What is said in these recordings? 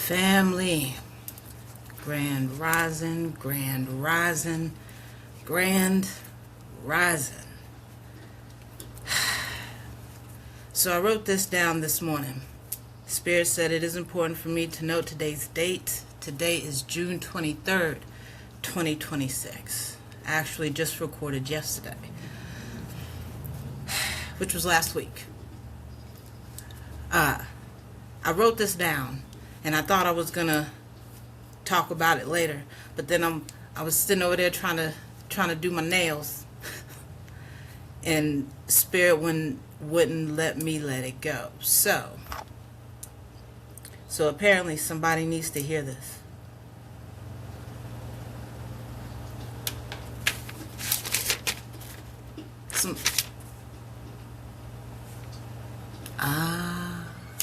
Family, grand rising, grand rising, grand rising. So I wrote this down this morning. Spirit said it is important for me to note today's date. Today is June 23rd, 2026. I actually just recorded yesterday, which was last week. I wrote this down, and I thought I was gonna talk about it later, but then I was sitting over there trying to do my nails, and Spirit wouldn't let me let it go. So apparently somebody needs to hear this.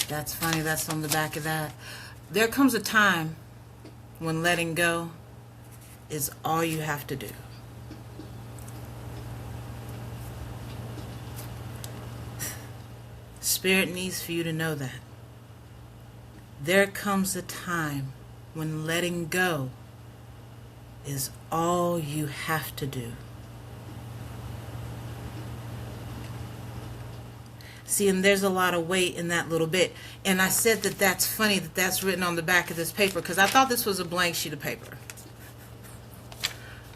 That's funny. That's on the back of that. There comes a time when letting go is all you have to do. Spirit needs for you to know that. There comes a time when letting go is all you have to do. See, and there's a lot of weight in that little bit. And I said that that's funny that that's written on the back of this paper, because I thought this was a blank sheet of paper.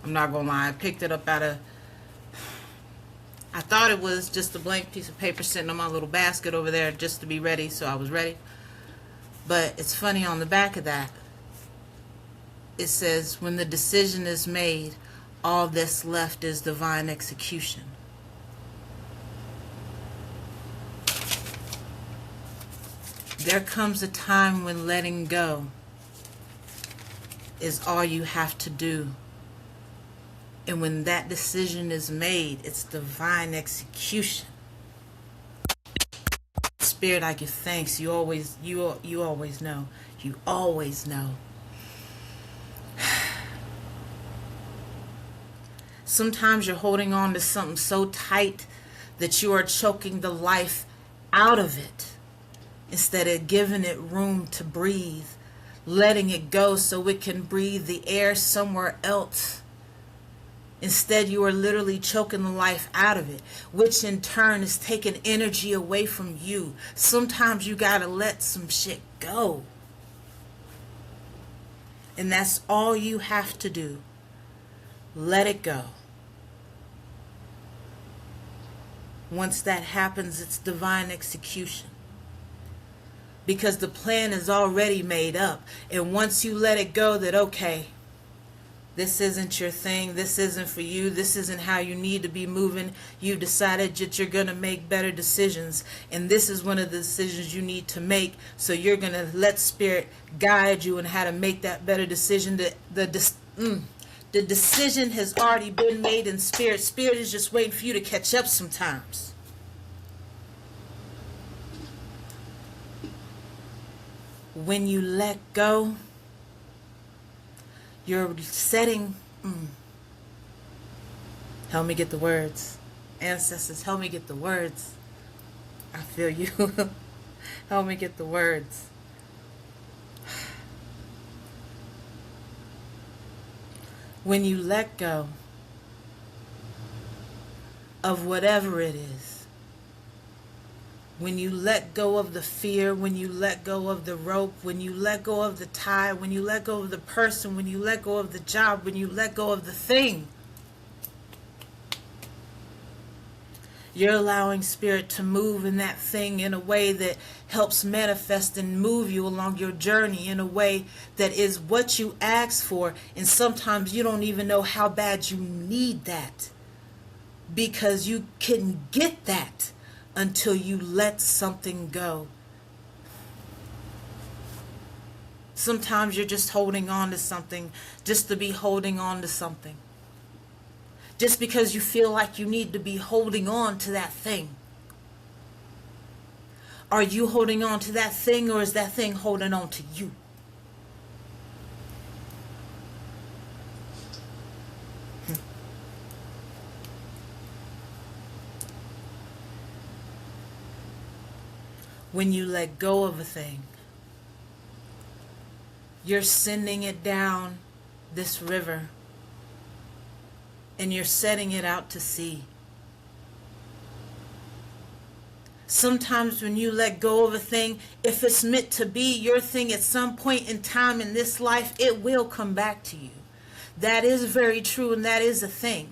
I'm not going to lie. I picked it up I thought it was just a blank piece of paper sitting on my little basket over there just to be ready, so I was ready. But it's funny, on the back of that, it says, when the decision is made, all that's left is divine execution. There comes a time when letting go is all you have to do. And when that decision is made, it's divine execution. Spirit, I give thanks. You always know. You always know. Sometimes you're holding on to something so tight that you are choking the life out of it, instead of giving it room to breathe, letting it go so it can breathe the air somewhere else. Instead, you are literally choking the life out of it, which in turn is taking energy away from you. Sometimes you gotta let some shit go. And that's all you have to do. Let it go. Once that happens, it's divine execution. Because the plan is already made up. And once you let it go, that okay, this isn't your thing, this isn't for you, this isn't how you need to be moving, you've decided that you're going to make better decisions, and this is one of the decisions you need to make, so you're going to let Spirit guide you in how to make that better decision. The decision has already been made in Spirit. Spirit is just waiting for you to catch up sometimes. When you let go, you're setting, help me get the words. Ancestors, help me get the words. I feel you. Help me get the words. When you let go of whatever it is, when you let go of the fear, when you let go of the rope, when you let go of the tie, when you let go of the person, when you let go of the job, when you let go of the thing, you're allowing Spirit to move in that thing in a way that helps manifest and move you along your journey in a way that is what you asked for. And sometimes you don't even know how bad you need that, because you can get that until you let something go. Sometimes you're just holding on to something just to be holding on to something. Just because you feel like you need to be holding on to that thing. Are you holding on to that thing, or is that thing holding on to you? When you let go of a thing, You're sending it down this river, and you're setting it out to sea. Sometimes when you let go of a thing, if it's meant to be your thing at some point in time in this life, it will come back to you. That is very true, and that is a thing.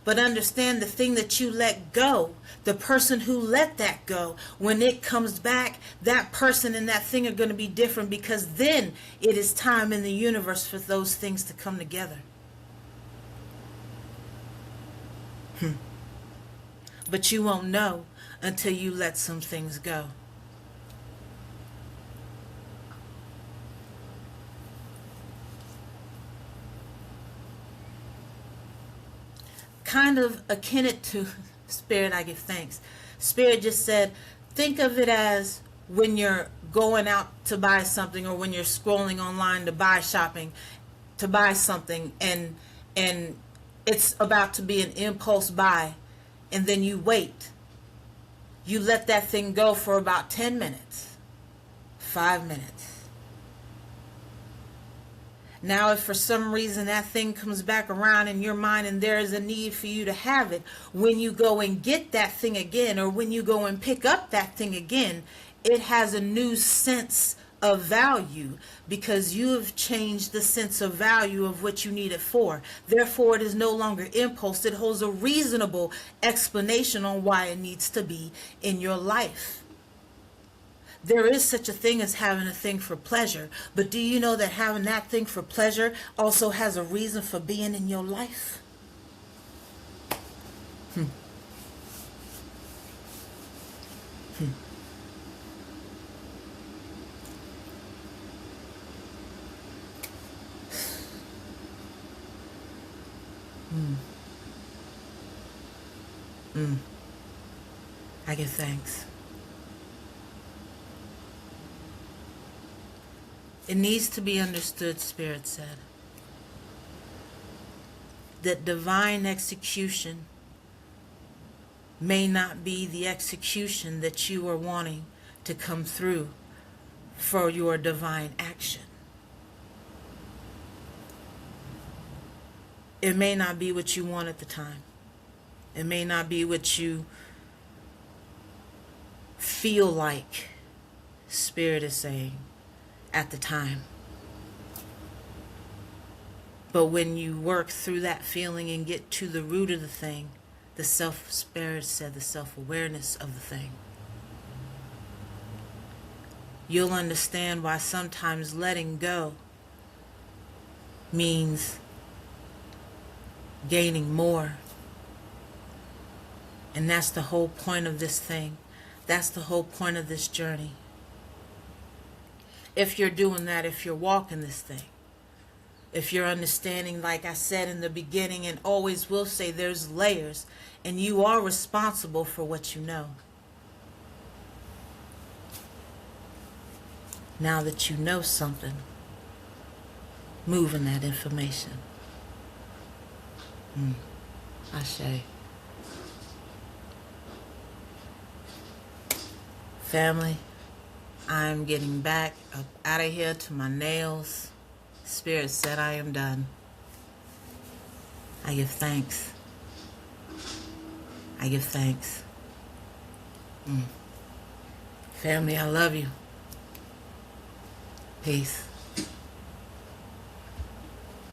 But understand, the thing that you let go, the person who let that go, when it comes back, that person and that thing are going to be different, because then it is time in the universe for those things to come together. But you won't know until you let some things go. Kind of akin it to Spirit, I give thanks. Spirit just said, think of it as when you're going out to buy something, or when you're scrolling online to buy something, and it's about to be an impulse buy, and then you wait. You let that thing go for about 10 minutes, 5 minutes. Now, if for some reason that thing comes back around in your mind and there is a need for you to have it, when you go and get that thing again, or when you go and pick up that thing again, it has a new sense of value, because you have changed the sense of value of what you need it for. Therefore, it is no longer impulse. It holds a reasonable explanation on why it needs to be in your life. There is such a thing as having a thing for pleasure, but do you know that having that thing for pleasure also has a reason for being in your life? I give thanks. It needs to be understood, Spirit said, that divine execution may not be the execution that you are wanting to come through for your divine action. It may not be what you want at the time. It may not be what you feel like, Spirit is saying, at the time. But when you work through that feeling and get to the root of the thing, the Spirit said, the self-awareness of the thing, you'll understand why sometimes letting go means gaining more. And that's the whole point of this thing. That's the whole point of this journey. If you're doing that, if you're walking this thing, if you're understanding, like I said in the beginning and always will say, there's layers, and you are responsible for what you know. Now that you know something, move in that information. Ashe. Family, I'm getting back up out of here to my nails. Spirit said I am done. I give thanks. I give thanks. Family, I love you. Peace.